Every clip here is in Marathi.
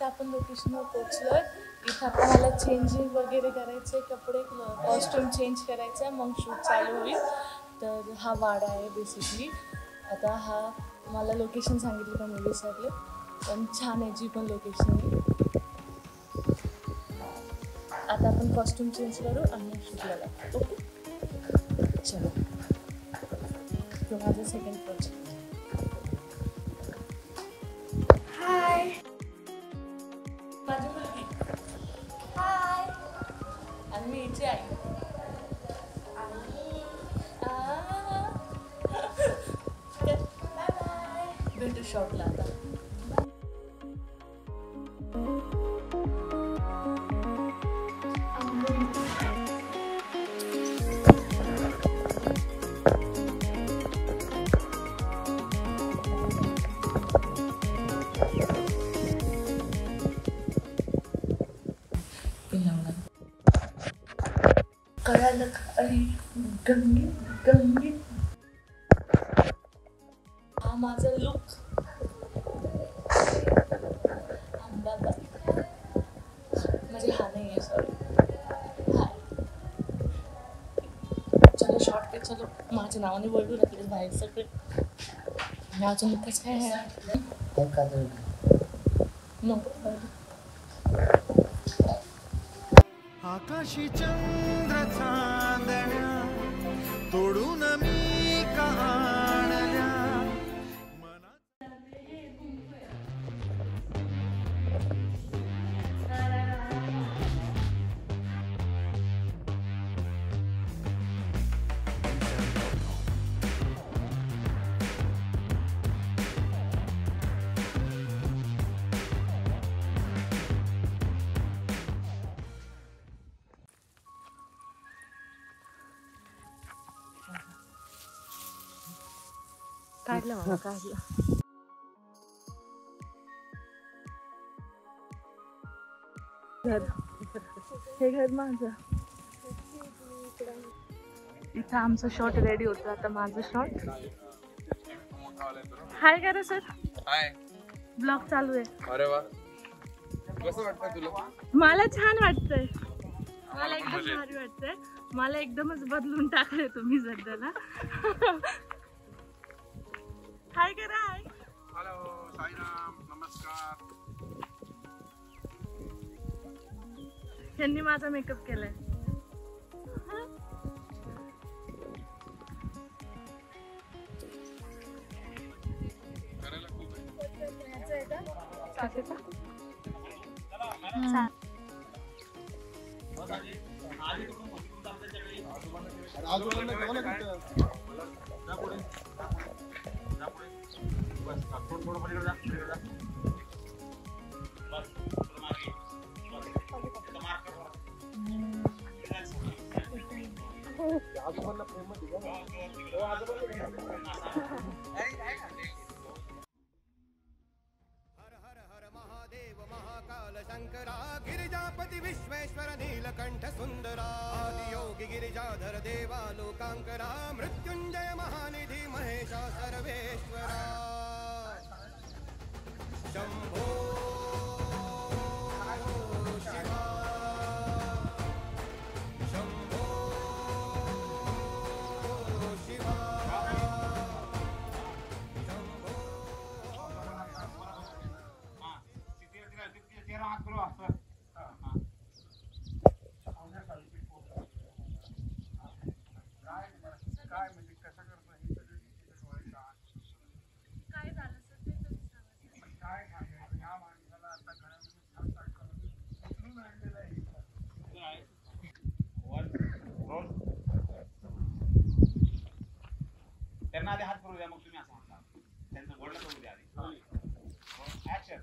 आता आपण लोकेशनवर पोहोचलोय. इथं आता मला चेंजिंग वगैरे करायचे, कपडे कॉस्ट्यूम चेंज करायचं आहे, मग शूट चालू होईल. तर हा वाडा आहे बेसिकली. आता हा मला लोकेशन सांगितलं का मी विसरले, पण छान आहे जी पण लोकेशन आहे. आता आपण कॉस्ट्यूम चेंज करू आणि शूटला लागतो. ओके चलो. तो माझा सेकंड प्रोजेक्ट. हाय माझी मुलगी. हाय. आणि मी हिची आई. Bye bye. भेटू शॉपला आता. कळालं अरे गंगी गंगी. हा माझा लुक. बाबा म्हणजे हा नाही आहे, सॉरी. हाय. चलो शॉर्ट पे चलो. माझ्या नावाने बोलू ना प्लीज बाहेर सगळे. अजून कसं काय आहे नको. आकाशी चंद्र चांदण्या तोडून मी का आणल्या काढलं मला काढलं. हे घर माझं. इथं आमचं शॉट रेडी होतं. आता माझं शॉट. हाय करा सर. हाय. ब्लॉग चालू आहे. अरे वा, कसं वाटतंय तुला? मला छान वाटतंय. मला एकदम भारी वाटतंय. मला एकदमच बदलून टाकले तुम्ही सध्याला. हाय करा. हाय. हॅलो साईराम, नमस्कार. त्यांनी माझा मेकअप केलाय. करायला खूप आहे. शंकरा गिरिजापति विश्वेश्वर नीलकंठ सुंदरा आदियोगी गिरिजाधर देवा लोकांकरा मृत्युंजय महानिधि महेशा सर्वेश्वरा शंभो शिवा शंभो शिवा त्यांना आधी हात करू द्या, मग तुम्ही असं म्हणता. त्यांचं बोलणं करू द्या आधी. ऍक्शन.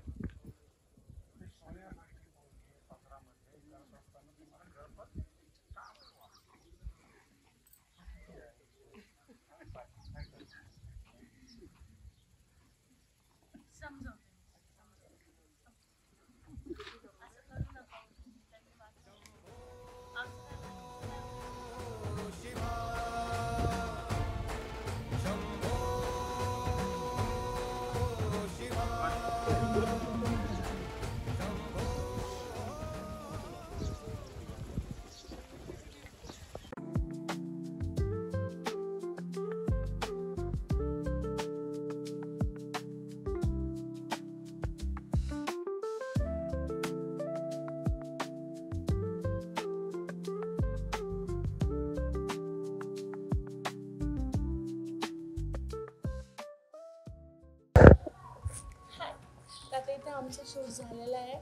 इथे आमचा शूट झालेला आहे.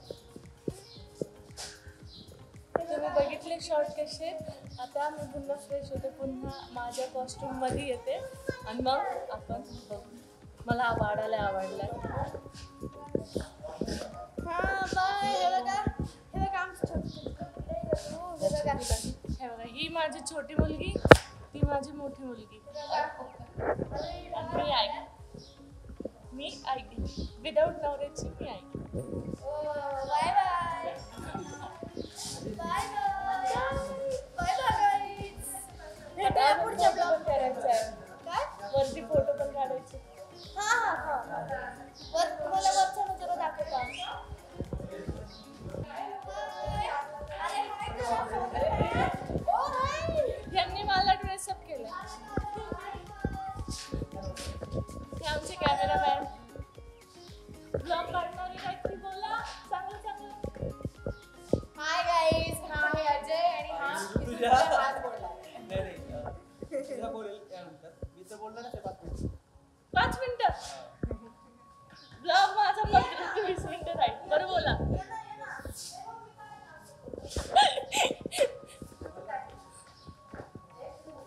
तुम्ही बघितले शॉर्ट कसे. आता मी पुन्हा फ्रेश होते, पुन्हा माझ्या कॉस्ट्युम मध्ये येते आणि मग आपण बघू. मला हा वाढायला आवडला. हा बाय. हे बघा आमचं हे बघा, ही माझी छोटी मुलगी, ती माझी मोठी मुलगी. आणि मी ऐक विदाऊट नवऱ्याची मी ऐक. Bye bye bye bye guys. भेटूया पुढच्या ब्लॉग करायचं आहे. काय वरती फोटो पण काढायचे. हा मला वरचा नजर दाखवता. यांनी मला ड्रेसअप केलं. हे आमचे कॅमेरामॅन. ब्लॉग काढणारे व्यक्ती बोला चांगलं. Hi guys. हा आहे अजय आणि हा तुझ्या हात बोलला. तुला बोलेल त्यानंतर. मी तर बोललो ना ते 5 मिनिटं. ब्लॉग माझा 15 ते 20 मिनिटं राहील. बरं बोला.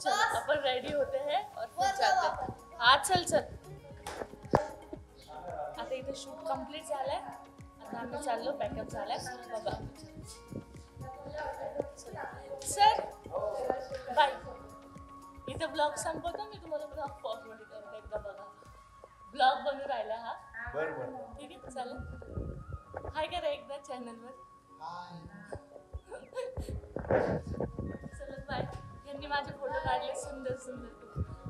चल आपण रेडी होते हैं और फिर जाते हैं. हा चल. आता इथे शूट कंप्लीट झालंय. आता आम्ही चाललो, पॅकअप झालाय बघा. Sir bye. इथे ब्लॉग संपवतो मी. तुम्हाला ब्लॉग फॉरवर्ड करते. एकदा बघा. ब्लॉग बनून राहिला हा. बरोबर. ठीक आहे चालेल. हाय करा एकदा चॅनलवर. चला बाय. यांनी माझे फोटो काढले सुंदर.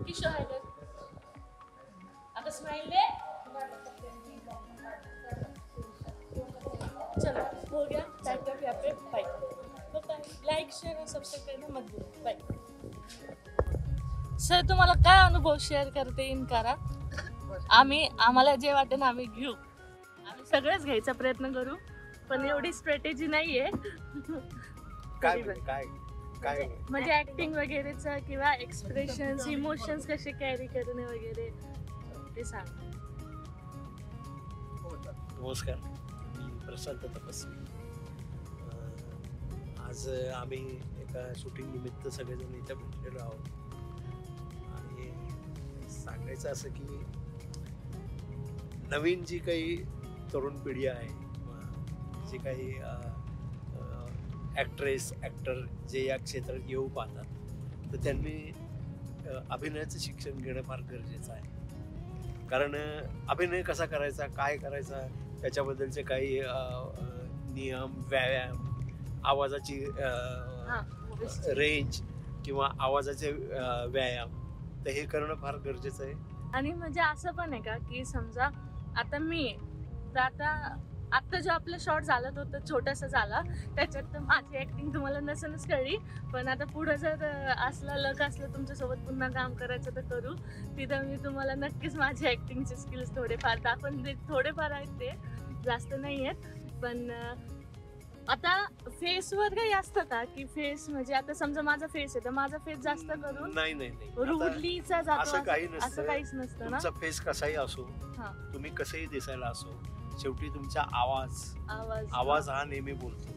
किशो हाय कर. आता स्माइल दे. चलो हो गया पैकअप. यहाँ पे बाय. लाईक शेअर और सब्सक्राइब करना मत भूलो. बाय. सर तुम्हाला काय अनुभव शेअर करते येईन करा. आम्हाला जे वाटेल ना आम्ही घेऊ. आम्ही सगळंच घ्यायचा प्रयत्न करू, पण एवढी स्ट्रॅटेजी नाहीये. म्हणजे ऍक्टिंग वगैरेचं किंवा एक्सप्रेशन्स, इमोशन्स कसे कॅरी करणे वगैरे ते सांग. नमस्कार, मी प्रशांत तपस्वी. आज आम्ही एका शूटिंग निमित्त सगळेजण इथे भेटलेलो आहोत. आणि सांगायचं असं की नवीन जी काही तरुण पिढी आहे, जी काही ॲक्ट्रेस ॲक्टर जे या क्षेत्रात येऊ पाहतात, तर त्यांनी अभिनयाचं शिक्षण घेणं फार गरजेचं आहे. कारण अभिनय कसा करायचा, काय करायचा, त्याच्याबद्दलचे काही नियम, व्यायाम, आवाजाची रेंज किंवा आवाजाचे व्यायाम, तर हे करणं फार गरजेचं आहे. आणि म्हणजे असं पण आहे का की समजा आता मी तर आता जो आपला शॉट झाला तो तर छोटासा झाला, त्याच्यात तर माझी ऍक्टिंग तुम्हाला नसेलच कळली. पण आता पुढे जर असला लक असलं तुमच्यासोबत पुन्हा काम करायचं तर करू. तिथं मी तुम्हाला नक्कीच माझे ऍक्टिंगचे स्किल्स थोडेफार दाखवून थोडेफार आहेत, ते जास्त नाही आहेत. पण आता फेसवर काही असतं का की फेस म्हणजे आता समजा माझा फेस आहे तर माझा फेस जास्त करून नाही रुडलीचा जातो, असं काही असं काहीच नसतं ना. तुमचा फेस कसाही असो, तुम्ही कसंही दिसायला असो, शेवटी तुमचा आवाज हा नेहमी बोलतो.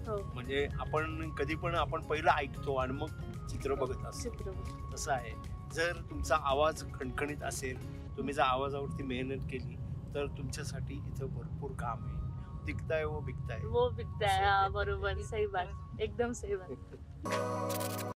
हो. म्हणजे आपण कधी पण आपण पहिलं ऐकतो आणि मग चित्र बघत असतो, तसं आहे. जर तुमचा आवाज खणखणीत असेल, तुम्ही जर आवाजावरती मेहनत केली तर तुमच्यासाठी इथं भरपूर काम आहे. दिखता है वो बिकता है. बरोबर. सही बात, एकदम सही बात.